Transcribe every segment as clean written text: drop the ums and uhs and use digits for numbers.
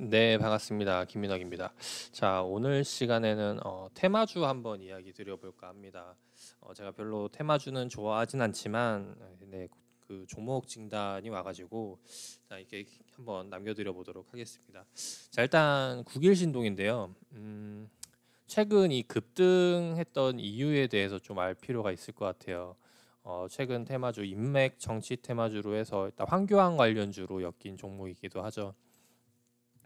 네, 반갑습니다. 김민혁입니다. 자, 오늘 시간에는 테마주 한번 이야기 드려볼까 합니다. 제가 별로 테마주는 좋아하진 않지만, 네, 그 종목 진단이 와가지고 자, 이렇게 한번 남겨드려 보도록 하겠습니다. 자, 일단 국일신동인데요. 최근 이 급등했던 이유에 대해서 좀 알 필요가 있을 것 같아요. 최근 테마주 인맥 정치 테마주로 해서 일단 황교안 관련주로 엮인 종목이기도 하죠.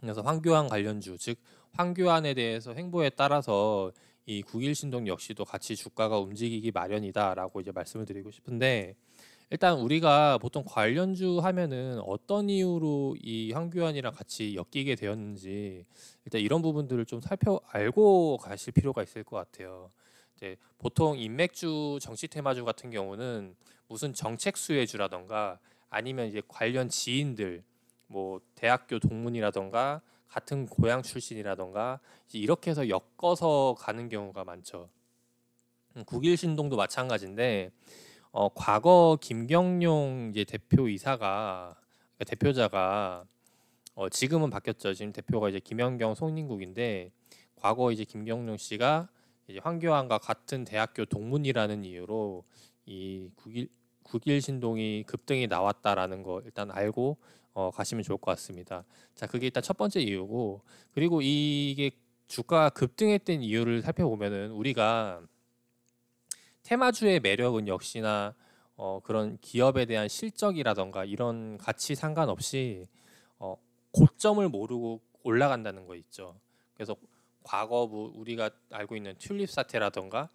그래서 황교안 관련주, 즉 황교안에 대해서 행보에 따라서 이 국일신동 역시도 같이 주가가 움직이기 마련이다라고 이제 말씀을 드리고 싶은데, 일단 우리가 보통 관련주 하면은 어떤 이유로 이 황교안이랑 같이 엮이게 되었는지 일단 이런 부분들을 좀 알고 가실 필요가 있을 것 같아요. 이제 보통 인맥주, 정치 테마주 같은 경우는 무슨 정책 수혜주라던가 아니면 이제 관련 지인들, 뭐 대학교 동문이라던가 같은 고향 출신이라던가 이제 이렇게 해서 엮어서 가는 경우가 많죠. 국일신동도 마찬가지인데, 과거 김경용 이제 대표이사가, 그러니까 대표자가 지금은 바뀌었죠. 지금 대표가 이제 김연경 송민국인데, 과거 이제 김경용 씨가 이제 황교안과 같은 대학교 동문이라는 이유로 이 국일신동이 급등이 나왔다라는 거 일단 알고 가시면 좋을 것 같습니다. 자, 그게 일단 첫 번째 이유고, 그리고 이게 주가가 급등했던 이유를 살펴보면은 우리가 테마주의 매력은 역시나 그런 기업에 대한 실적이라던가 이런 가치 상관없이 고점을 모르고 올라간다는 거 있죠. 그래서 과거 우리가 알고 있는 튤립 사태라던가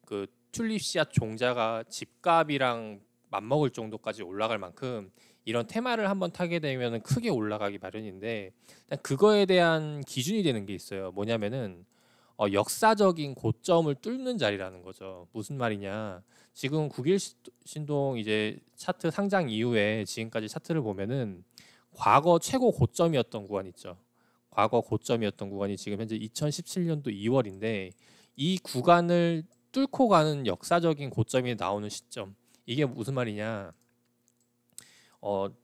그 튤립 씨앗 종자가 집값이랑 맞먹을 정도까지 올라갈 만큼 이런 테마를 한번 타게 되면 크게 올라가기 마련인데, 일단 그거에 대한 기준이 되는 게 있어요. 뭐냐면은 역사적인 고점을 뚫는 자리라는 거죠. 무슨 말이냐? 지금 국일신동 이제 차트 상장 이후에 지금까지 차트를 보면은 과거 최고 고점이었던 구간 있죠. 과거 고점이었던 구간이 지금 현재 2017년도 2월인데, 이 구간을 뚫고 가는 역사적인 고점이 나오는 시점, 이게 무슨 말이냐?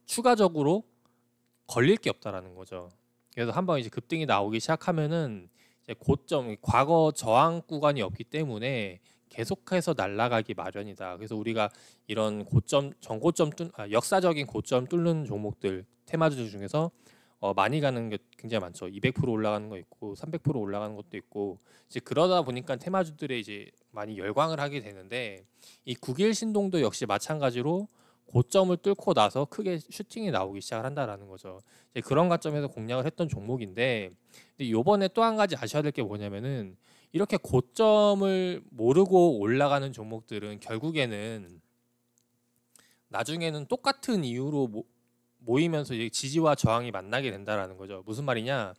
추가적으로 걸릴 게 없다라는 거죠. 그래서 한번 이제 급등이 나오기 시작하면은 이제 고점, 과거 저항 구간이 없기 때문에 계속해서 날아가기 마련이다. 그래서 우리가 이런 고점, 역사적인 고점 뚫는 종목들, 테마주 중에서 많이 가는 게 굉장히 많죠. 200% 올라가는 거 있고 300% 올라가는 것도 있고, 이제 그러다 보니까 테마주들에 이제 많이 열광을 하게 되는데, 이 국일신동도 역시 마찬가지로 고점을 뚫고 나서 크게 슈팅이 나오기 시작을 한다라는 거죠. 이제 그런 관점에서 공략을 했던 종목인데, 근데 요번에 또 한 가지 아셔야 될 게 뭐냐면은, 이렇게 고점을 모르고 올라가는 종목들은 결국에는 나중에는 똑같은 이유로 모이면서 이제 지지와 저항이 만나게 된다라는 거죠. 무슨 말이냐?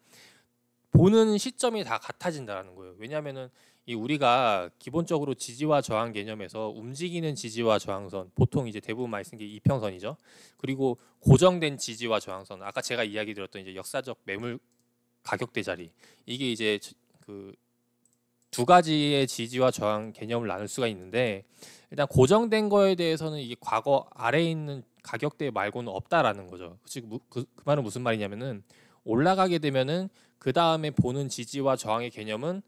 보는 시점이 다 같아진다라는 거예요. 왜냐하면은 이 우리가 기본적으로 지지와 저항 개념에서 움직이는 지지와 저항선, 보통 이제 대부분 많이 쓴 게 이평선이죠. 그리고 고정된 지지와 저항선, 아까 제가 이야기 드렸던 이제 역사적 매물 가격대 자리, 이게 이제 그 두 가지의 지지와 저항 개념을 나눌 수가 있는데, 일단 고정된 거에 대해서는 이게 과거 아래에 있는 가격대 말고는 없다라는 거죠. 즉 그 말은 무슨 말이냐면은, 올라가게 되면은 그 다음에 보는 지지와 저항의 개념은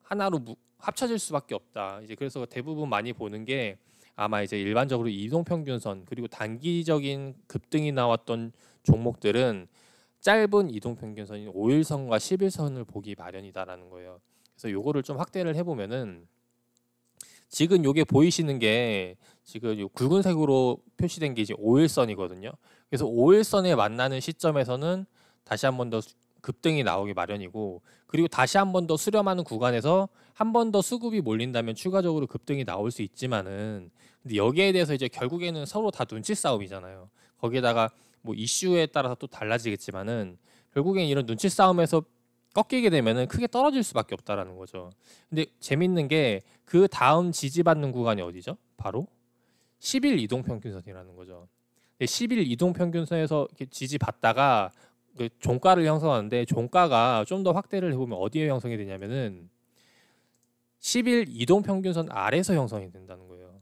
하나로 합쳐질 수밖에 없다. 이제 그래서 대부분 많이 보는 게 아마 이제 일반적으로 이동평균선, 그리고 단기적인 급등이 나왔던 종목들은 짧은 이동평균선인 5일선과 10일선을 보기 마련이다라는 거예요. 그래서 요거를 좀 확대를 해보면은, 지금 요게 보이시는 게 지금 요 굵은색으로 표시된 게 이제 5일선이거든요. 그래서 5일선에 만나는 시점에서는 다시 한 번 더 급등이 나오기 마련이고, 그리고 다시 한 번 더 수렴하는 구간에서 한 번 더 수급이 몰린다면 추가적으로 급등이 나올 수 있지만은, 근데 여기에 대해서 이제 결국에는 서로 다 눈치 싸움이잖아요. 거기에다가 뭐 이슈에 따라서 또 달라지겠지만은, 결국엔 이런 눈치 싸움에서 꺾이게 되면은 크게 떨어질 수밖에 없다라는 거죠. 근데 재밌는 게 그 다음 지지받는 구간이 어디죠? 바로 10일 이동평균선이라는 거죠. 10일 이동평균선에서 이렇게 지지받다가 그 종가를 형성하는데, 종가가 좀 더 확대를 해보면 어디에 형성이 되냐면은 10일 이동평균선 아래서 형성이 된다는 거예요.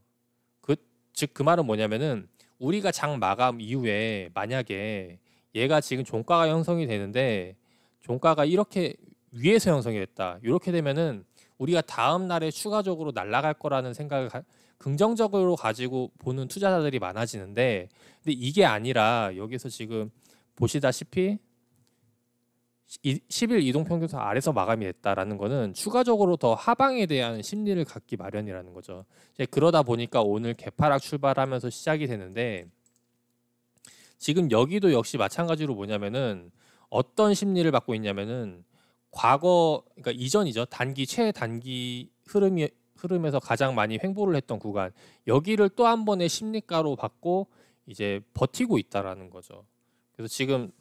즉 그 말은 뭐냐면은, 우리가 장 마감 이후에 만약에 얘가 지금 종가가 형성이 되는데 종가가 이렇게 위에서 형성이 됐다. 이렇게 되면은 우리가 다음 날에 추가적으로 날아갈 거라는 생각을 긍정적으로 가지고 보는 투자자들이 많아지는데, 근데 이게 아니라 여기서 지금 보시다시피 10일 이동평균선 아래서 마감이 됐다라는 거는 추가적으로 더 하방에 대한 심리를 갖기 마련이라는 거죠. 이제 그러다 보니까 오늘 개파락 출발하면서 시작이 되는데, 지금 여기도 역시 마찬가지로 뭐냐면은 어떤 심리를 받고 있냐면은 과거, 그러니까 이전이죠. 단기 최단기 흐름에서 가장 많이 횡보를 했던 구간, 여기를 또 한 번의 심리가로 받고 이제 버티고 있다라는 거죠. 그래서 지금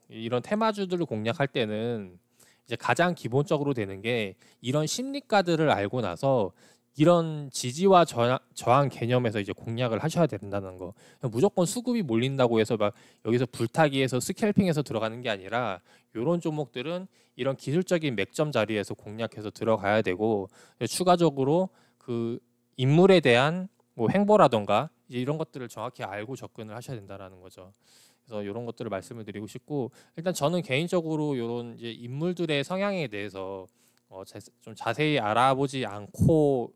이런 테마주들을 공략할 때는 이제 가장 기본적으로 되는 게 이런 심리가들을 알고 나서 이런 지지와 저항 개념에서 이제 공략을 하셔야 된다는 거. 무조건 수급이 몰린다고 해서 막 여기서 불타기에서 스캘핑해서 들어가는 게 아니라, 이런 종목들은 이런 기술적인 맥점 자리에서 공략해서 들어가야 되고, 추가적으로 그 인물에 대한 뭐 횡보라던가 이제 이런 것들을 정확히 알고 접근을 하셔야 된다라는 거죠. 그래서 이런 것들을 말씀을 드리고 싶고, 일단 저는 개인적으로 이런 이제 인물들의 성향에 대해서 좀 자세히 알아보지 않고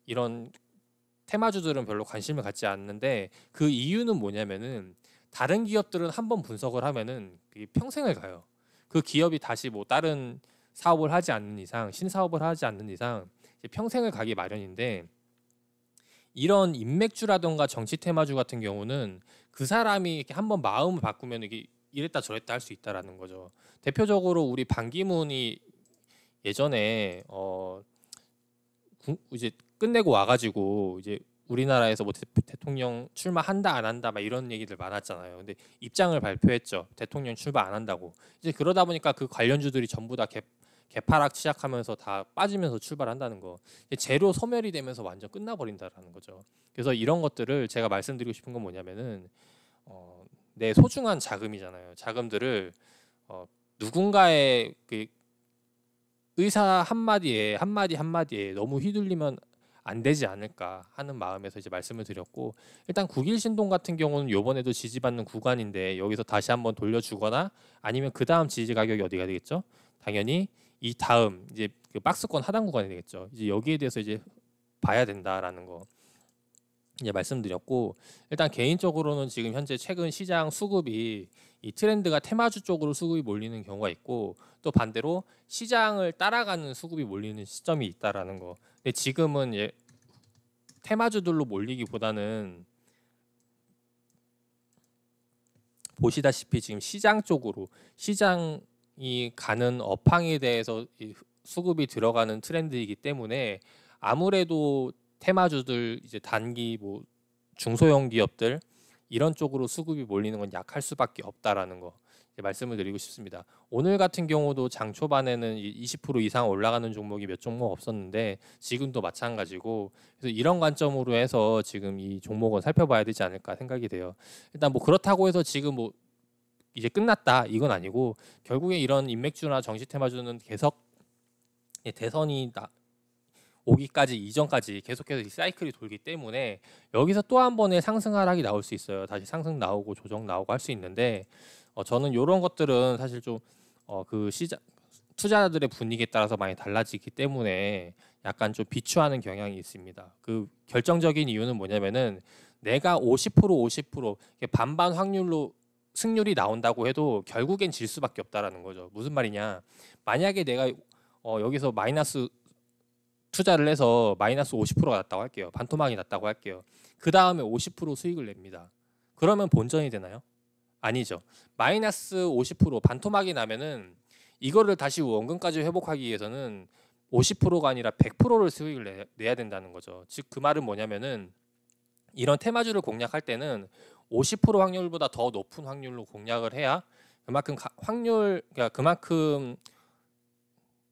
이런 테마주들은 별로 관심을 갖지 않는데, 그 이유는 뭐냐면은 다른 기업들은 한번 분석을 하면은 그게 평생을 가요. 그 기업이 다시 뭐 다른 사업을 하지 않는 이상, 신사업을 하지 않는 이상 이제 평생을 가기 마련인데, 이런 인맥주라던가 정치 테마주 같은 경우는 그 사람이 이렇게 한번 마음을 바꾸면 이게 이랬다 저랬다 할 수 있다라는 거죠. 대표적으로 우리 반기문이 예전에 이제 끝내고 와가지고 이제 우리나라에서 뭐 대통령 출마한다 안 한다 막 이런 얘기들 많았잖아요. 근데 입장을 발표했죠. 대통령 출마 안 한다고. 이제 그러다 보니까 그 관련주들이 전부 다 개파락 시작하면서 다 빠지면서 출발한다는 거. 재료 소멸이 되면서 완전 끝나버린다라는 거죠. 그래서 이런 것들을 제가 말씀드리고 싶은 건 뭐냐면은 내 소중한 자금이잖아요. 자금들을 누군가의 그 의사 한마디에 너무 휘둘리면 안 되지 않을까 하는 마음에서 이제 말씀을 드렸고, 일단 국일신동 같은 경우는 요번에도 지지받는 구간인데 여기서 다시 한번 돌려주거나 아니면 그 다음 지지 가격이 어디가 되겠죠? 당연히 이 다음 이제 그 박스권 하단 구간이 되겠죠. 이제 여기에 대해서 이제 봐야 된다라는 거 이제 말씀드렸고, 일단 개인적으로는 지금 현재 최근 시장 수급이 이 트렌드가 테마주 쪽으로 수급이 몰리는 경우가 있고, 또 반대로 시장을 따라가는 수급이 몰리는 시점이 있다라는 거. 근데 지금은 테마주들로 몰리기보다는 보시다시피 지금 시장 쪽으로, 시장이 가는 업황에 대해서 이 수급이 들어가는 트렌드이기 때문에 아무래도 테마주들 이제 단기 뭐 중소형 기업들 이런 쪽으로 수급이 몰리는 건 약할 수밖에 없다라는 거 말씀을 드리고 싶습니다. 오늘 같은 경우도 장 초반에는 20% 이상 올라가는 종목이 몇 종목 없었는데 지금도 마찬가지고, 그래서 이런 관점으로 해서 지금 이 종목은 살펴봐야 되지 않을까 생각이 돼요. 일단 뭐 그렇다고 해서 지금 뭐 이제 끝났다 이건 아니고, 결국에 이런 인맥주나 정시 테마주는 계속 대선이 오기까지 이전까지 계속해서 이 사이클이 돌기 때문에 여기서 또 한 번의 상승 하락이 나올 수 있어요. 다시 상승 나오고 조정 나오고 할 수 있는데, 저는 이런 것들은 사실 좀 그 시장 투자자들의 분위기에 따라서 많이 달라지기 때문에 약간 좀 비추하는 경향이 있습니다. 그 결정적인 이유는 뭐냐면은 내가 50% 이렇게 반반 확률로 승률이 나온다고 해도 결국엔 질 수밖에 없다라는 거죠. 무슨 말이냐? 만약에 내가 여기서 마이너스 투자를 해서 마이너스 50%가 났다고 할게요. 반토막이 났다고 할게요. 그 다음에 50% 수익을 냅니다. 그러면 본전이 되나요? 아니죠. 마이너스 50% 반토막이 나면은 이거를 다시 원금까지 회복하기 위해서는 50%가 아니라 100%를 수익을 내야 된다는 거죠. 즉 그 말은 뭐냐면은 이런 테마주를 공략할 때는 50% 확률보다 더 높은 확률로 공략을 해야 그만큼 그러니까 그만큼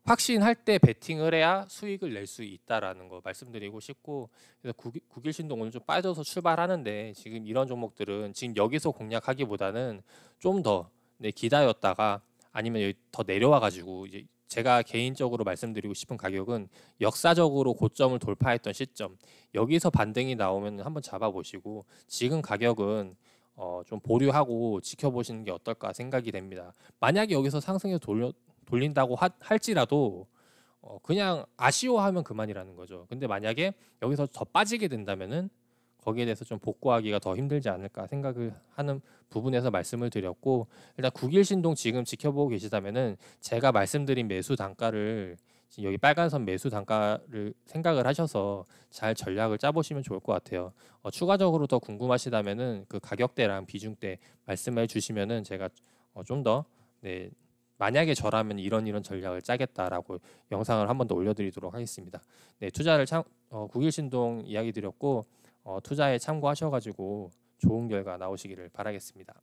확신할 때 베팅을 해야 수익을 낼 수 있다라는 거 말씀드리고 싶고, 그래서 국일신동 오늘 좀 빠져서 출발하는데 지금 이런 종목들은 지금 여기서 공략하기보다는 좀 더 기다렸다가 아니면 여기 더 내려와 가지고, 이제 제가 개인적으로 말씀드리고 싶은 가격은 역사적으로 고점을 돌파했던 시점, 여기서 반등이 나오면 한번 잡아보시고, 지금 가격은 좀 보류하고 지켜보시는 게 어떨까 생각이 됩니다. 만약에 여기서 상승해서 돌린다고 할지라도 그냥 아쉬워하면 그만이라는 거죠. 근데 만약에 여기서 더 빠지게 된다면은 거기에 대해서 좀 복구하기가 더 힘들지 않을까 생각을 하는 부분에서 말씀을 드렸고, 일단 9일 신동 지금 지켜보고 계시다면은 제가 말씀드린 매수 단가를 지금 여기 빨간 선 매수 단가를 생각을 하셔서 잘 전략을 짜보시면 좋을 것 같아요. 추가적으로 더 궁금하시다면은 그 가격대랑 비중대 말씀해 주시면은 제가 좀 더 네, 만약에 저라면 이런 전략을 짜겠다라고 영상을 한 번 더 올려드리도록 하겠습니다. 네, 투자를 9일 신동 이야기 드렸고 투자에 참고하셔가지고 좋은 결과 나오시기를 바라겠습니다.